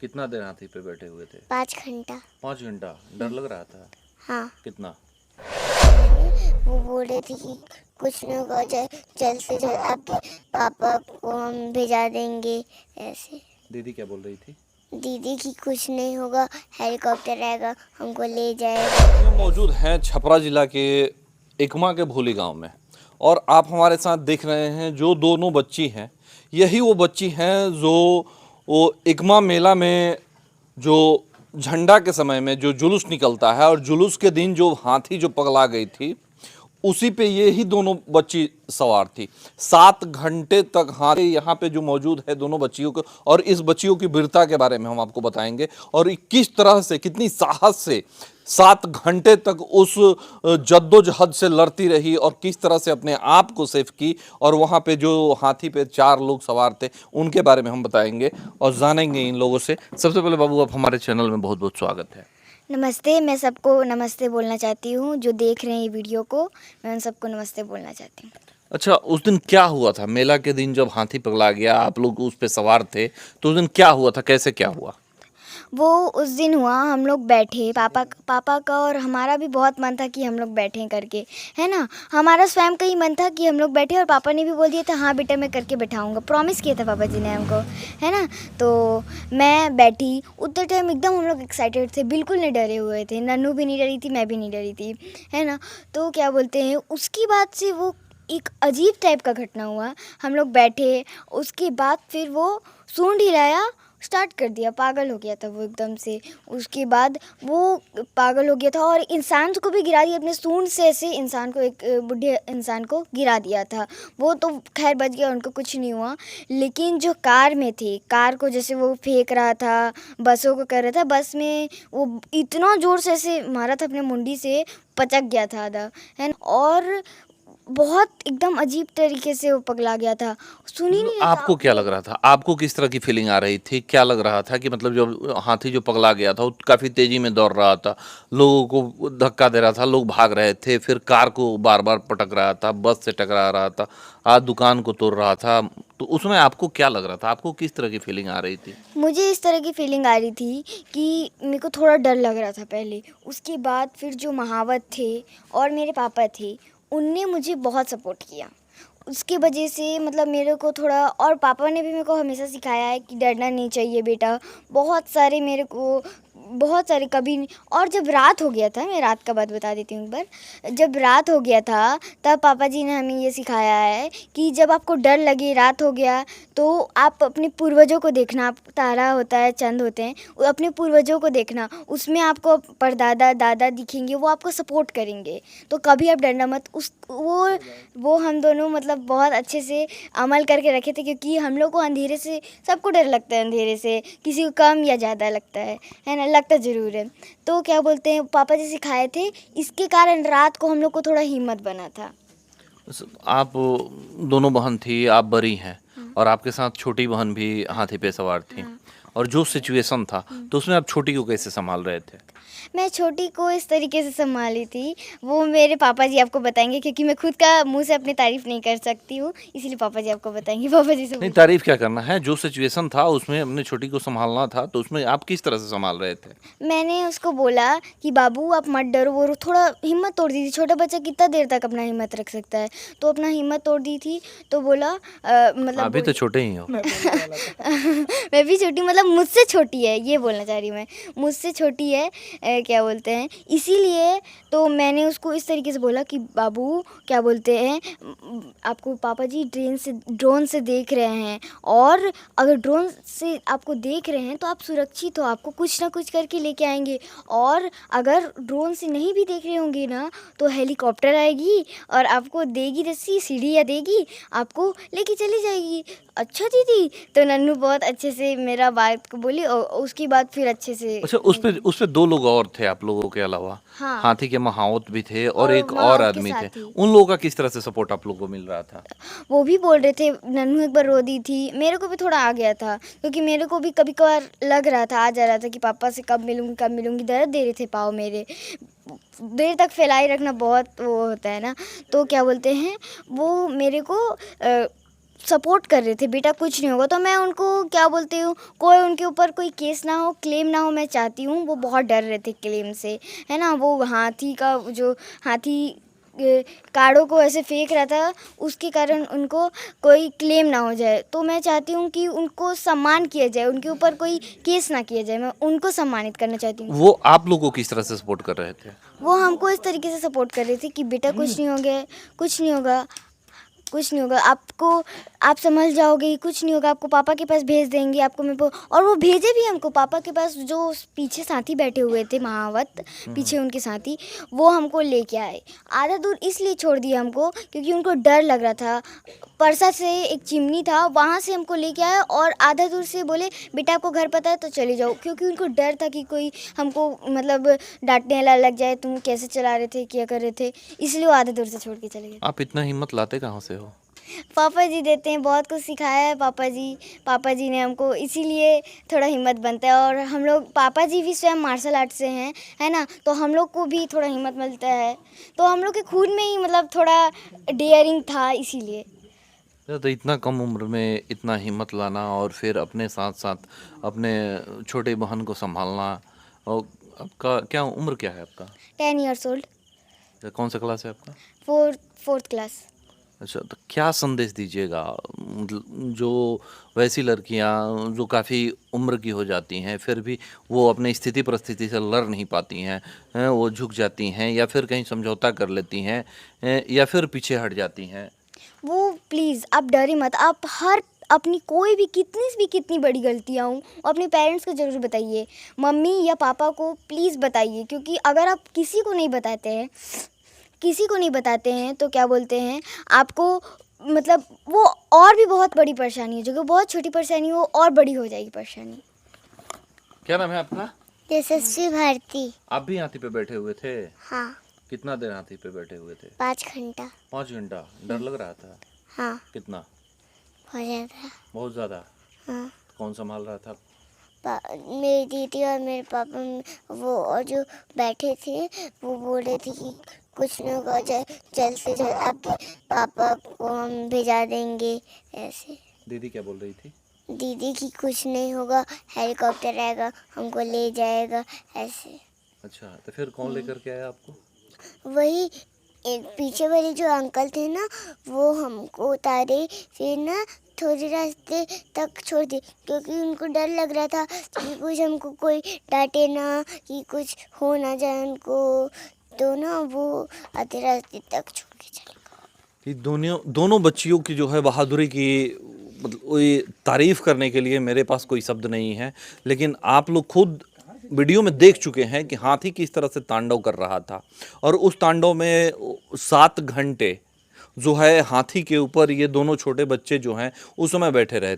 कितना देर हाथी पे बैठे हुए थे? 5 घंटा। 5 घंटा। डर लग रहा था? हाँ। कितना? वो बोल रहे थे कि कुछ नहीं होगा, जल्द से जल्द आपके पापा को हम भिजा देंगे। ऐसे दीदी क्या बोल रही थी? दीदी की कुछ नहीं होगा, हेलीकॉप्टर आएगा हमको ले जाएगा। हम मौजूद हैं छपरा जिला के एकमा के भोली गांव में, और आप हमारे साथ देख रहे हैं जो दोनों बच्ची हैं, यही वो बच्ची हैं जो वो एकमा मेला में जो झंडा के समय में जो जुलूस निकलता है और जुलूस के दिन जो हाथी जो पगला गई थी, उसी पे ये ही दोनों बच्ची सवार थी। 7 घंटे तक हाथी यहाँ पे जो मौजूद है दोनों बच्चियों को, और इस बच्चियों की वीरता के बारे में हम आपको बताएंगे, और किस तरह से कितनी साहस से 7 घंटे तक उस जद्दोजहद से लड़ती रही और किस तरह से अपने आप को सेफ की। और वहाँ पे जो हाथी पे 4 लोग सवार थे उनके बारे में हम बताएंगे और जानेंगे इन लोगों से। सबसे पहले बाबू, आप हमारे चैनल में बहुत बहुत स्वागत है। नमस्ते। मैं सबको नमस्ते बोलना चाहती हूँ, जो देख रहे हैं ये वीडियो को, मैं उन सबको नमस्ते बोलना चाहती हूँ। अच्छा, उस दिन क्या हुआ था? मेला के दिन जब हाथी पगला गया, आप लोग उस पे सवार थे, तो उस दिन क्या हुआ था, कैसे क्या हुआ? वो उस दिन हुआ, हम लोग बैठे, पापा का और हमारा भी बहुत मन था कि हम लोग बैठें करके, है ना। हमारा स्वयं का ही मन था कि हम लोग बैठे, और पापा ने भी बोल दिया था हाँ बेटा मैं करके बैठाऊंगा, प्रॉमिस किया था पापा जी ने हमको, है ना। तो मैं बैठी, उतने टाइम एकदम हम लोग एक्साइटेड थे, बिल्कुल नहीं डरे हुए थे। नन्नू भी नहीं डरी थी, मैं भी नहीं डरी थी, है ना। तो क्या बोलते हैं, उसकी बाद से वो एक अजीब टाइप का घटना हुआ। हम लोग बैठे, उसके बाद फिर वो सूंड हिलाया स्टार्ट कर दिया, पागल हो गया था वो एकदम से। उसके बाद वो पागल हो गया था और इंसान को भी गिरा दिया अपने सूंड से, ऐसे इंसान को, एक बूढ़े इंसान को गिरा दिया था। वो तो खैर बच गया, उनको कुछ नहीं हुआ। लेकिन जो कार में थे, कार को जैसे वो फेंक रहा था, बसों को कर रहा था, बस में वो इतना ज़ोर से ऐसे मारा था अपने मुंडी से, पचक गया था आधा, है ना। और बहुत एकदम अजीब तरीके से वो पगला गया था, सुन ही नहीं रहा था। आपको क्या लग रहा था? आपको किस तरह की फीलिंग आ रही थी? क्या लग रहा था कि मतलब जब हाथी जो पगला गया था वो काफी तेजी में दौड़ रहा था, लोगों को धक्का दे रहा था, लोग भाग रहे थे, फिर कार को बार बार पटक रहा था, बस से टकरा रहा था, आज दुकान को तोड़ रहा था, तो उसमें आपको क्या लग रहा था? आपको किस तरह की फीलिंग आ रही थी? मुझे इस तरह की फीलिंग आ रही थी कि मेरे को थोड़ा डर लग रहा था पहले। उसके बाद फिर जो महावत थे और मेरे पापा थे, उनने मुझे बहुत सपोर्ट किया। उसकी वजह से मतलब मेरे को थोड़ा, और पापा ने भी मेरे को हमेशा सिखाया है कि डरना नहीं चाहिए बेटा। बहुत सारे मेरे को, बहुत सारे, कभी नहीं। और जब रात हो गया था, मैं रात का बात बता देती हूँ एक बार। जब रात हो गया था तब पापा जी ने हमें ये सिखाया है कि जब आपको डर लगे, रात हो गया, तो आप अपने पूर्वजों को देखना। आप, तारा होता है, चंद होते हैं, वो अपने पूर्वजों को देखना, उसमें आपको परदादा दादा दिखेंगे, वो आपको सपोर्ट करेंगे। तो कभी आप डरना मत। वो हम दोनों मतलब बहुत अच्छे से अमल करके रखे थे, क्योंकि हम लोग को अंधेरे से, सबको डर लगता है अंधेरे से, किसी को कम या ज़्यादा लगता है ना, लगता ज़रूर है। तो क्या बोलते हैं, पापा जी सिखाए थे, इसके कारण रात को हम लोग को थोड़ा हिम्मत बना था। आप दोनों बहन थी, आप बड़ी हैं, और आपके साथ छोटी बहन भी हाथी पे सवार थी, हाँ। और जो सिचुएशन था तो उसमें आप छोटी को कैसे संभाल रहे थे? मैं छोटी को इस तरीके से संभाली थी, वो मेरे पापा जी आपको बताएंगे, क्योंकि मैं खुद का मुंह से अपनी तारीफ़ नहीं कर सकती हूँ, इसलिए पापा जी आपको बताएंगे। पापा जी से नहीं, पूछ। तारीफ क्या करना है, जो सिचुएशन था उसमें अपने छोटी को संभालना था, तो उसमें आप किस तरह से संभाल रहे थे? मैंने उसको बोला कि बाबू आप मत डरो। वो थोड़ा हिम्मत तोड़ दी थी, छोटा बच्चा कितना देर तक अपना हिम्मत रख सकता है, तो अपना हिम्मत तोड़ दी थी। तो बोला मतलब अभी तो छोटे ही हो। मैं भी छोटी, मतलब मुझसे छोटी है, ये बोलना चाह रही हूँ मैं, मुझसे छोटी है। क्या बोलते हैं, इसीलिए तो मैंने उसको इस तरीके से बोला कि बाबू क्या बोलते हैं, आपको पापा जी ड्रोन से देख रहे हैं, और अगर ड्रोन से आपको देख रहे हैं तो आप सुरक्षित हो, आपको कुछ ना कुछ करके लेके आएंगे। और अगर ड्रोन से नहीं भी देख रहे होंगे ना, तो हेलीकॉप्टर आएगी और आपको देगी रस्सी, सीढ़ियाँ देगी, आपको लेके चली जाएगी। अच्छा दीदी। तो नन्नू बहुत अच्छे से मेरा बात को बोली, और उसकी बाद फिर अच्छे से। अच्छा, उस पे 2 लोग और थे आप लोगों के अलावा? हाँ। हाथी के महावत भी थे और और एक और माँ के आदमी थे। साथ ही उन लोगों का किस तरह से सपोर्ट आप लोगों को मिल रहा था? वो भी बोल रहे थे। नन्नू एक बार रो दी थी, मेरे को भी थोड़ा आ गया था, क्योंकि मेरे को भी कभी कभार लग रहा था, आ जा रहा था कि पापा से कब मिलूंगी कब मिलूंगी। दर्द दे रहे थे पाँव मेरे, देर तक फैलाई रखना बहुत वो होता है ना। तो क्या बोलते हैं, वो मेरे को सपोर्ट कर रहे थे, बेटा कुछ नहीं होगा। तो मैं उनको क्या बोलती हूँ, कोई उनके ऊपर कोई केस ना हो, क्लेम ना हो, मैं चाहती हूँ। वो बहुत डर रहे थे क्लेम से, है ना। वो हाथी का जो हाथी काड़ों को ऐसे फेंक रहा था, उसके कारण उनको कोई क्लेम ना हो जाए। तो मैं चाहती हूँ कि उनको सम्मान किया जाए, उनके ऊपर कोई केस ना किया जाए। मैं उनको सम्मानित करना चाहती हूँ। वो आप लोगों को किस तरह से सपोर्ट कर रहे थे? वो हमको इस तरीके से सपोर्ट कर रही थी कि बेटा कुछ नहीं होगा, कुछ नहीं होगा, कुछ नहीं होगा आपको, आप संभल जाओगे, कुछ नहीं होगा, आपको पापा के पास भेज देंगे, आपको मैं और वो भेजे भी हमको पापा के पास। जो पीछे साथी बैठे हुए थे महावत, पीछे उनके साथी, वो हमको लेके आए। आधा दूर इसलिए छोड़ दिया हमको क्योंकि उनको डर लग रहा था। परसा से एक चिमनी था, वहाँ से हमको लेके आए और आधा दूर से बोले बेटा आपको घर पता है तो चले जाओ, क्योंकि उनको डर था कि कोई हमको मतलब डांटने लग जाए, तुम कैसे चला रहे थे, क्या कर रहे थे, इसलिए वो आधा दूर से छोड़ के चले गए। आप इतना हिम्मत लाते कहाँ से हो? पापा जी देते हैं, बहुत कुछ सिखाया है पापा जी ने हमको, इसीलिए थोड़ा हिम्मत बनता है। और हम लोग, पापा जी भी स्वयं मार्शल आर्ट से हैं, है ना, तो हम लोग को भी थोड़ा हिम्मत मिलता है। तो हम लोग के खून में ही मतलब थोड़ा डेयरिंग था, इसीलिए। तो इतना कम उम्र में इतना हिम्मत लाना और फिर अपने साथ साथ अपने छोटे बहन को संभालना, और आपका क्या उम्र क्या है आपका? 10 years old, कौन सा क्लास है आपका? Fourth class. अच्छा, तो क्या संदेश दीजिएगा मतलब जो वैसी लड़कियां जो काफ़ी उम्र की हो जाती हैं फिर भी वो अपने स्थिति परिस्थिति से लड़ नहीं पाती हैं, वो झुक जाती हैं या फिर कहीं समझौता कर लेती हैं, या फिर पीछे हट जाती हैं? वो प्लीज़ आप डरे मत, आप हर अपनी कोई भी कितनी बड़ी गलतियाँ हों, अपने पेरेंट्स को ज़रूर बताइए, मम्मी या पापा को प्लीज़ बताइए। क्योंकि अगर आप किसी को नहीं बताते हैं तो क्या बोलते हैं आपको, मतलब वो और भी बहुत बड़ी परेशानी है, जो कि बहुत छोटी परेशानी हो और बड़ी हो जाएगी परेशानी। क्या नाम है आपका? यशस्वी भारती। आप भी हाथी पे बैठे हुए थे? हाँ, कितना देर हाथी पे बैठे हुए थे? 5 घंटा। 5 घंटा। डर लग रहा था? हाँ, कितना? हो जाता। बहुत ज़्यादा। हाँ, कौन संभाल रहा था? मेरी दीदी और मेरे पापा, वो और जो बैठे थे, वो बोल रहे थे कि कुछ नहीं होगा, जल्द से जल्द आपके पापा को हम भिजा देंगे, ऐसे। दीदी क्या बोल रही थी? दीदी की कुछ नहीं होगा, हेलीकॉप्टर आएगा हमको ले जाएगा, ऐसे। अच्छा, तो फिर कौन लेकर के आया आपको? वही एक पीछे वाले जो अंकल थे ना, वो हमको उतारे, फिर ना थोड़े रास्ते तक छोड़ दिए, क्योंकि उनको डर लग रहा था कि कुछ हमको कोई डांटे ना, कि कुछ हो ना जाए उनको, तो ना वो आधे रास्ते तक छोड़ के चले गए। कि दोनों बच्चियों की जो है बहादुरी की मतलब ये तारीफ़ करने के लिए मेरे पास कोई शब्द नहीं है, लेकिन आप लोग खुद वीडियो में देख चुके हैं कि हाथी किस तरह से तांडव कर रहा था, और उस तांडव में 7 घंटे जो है हाथी के ऊपर ये दोनों छोटे बच्चे जो हैं उस समय बैठे रहे।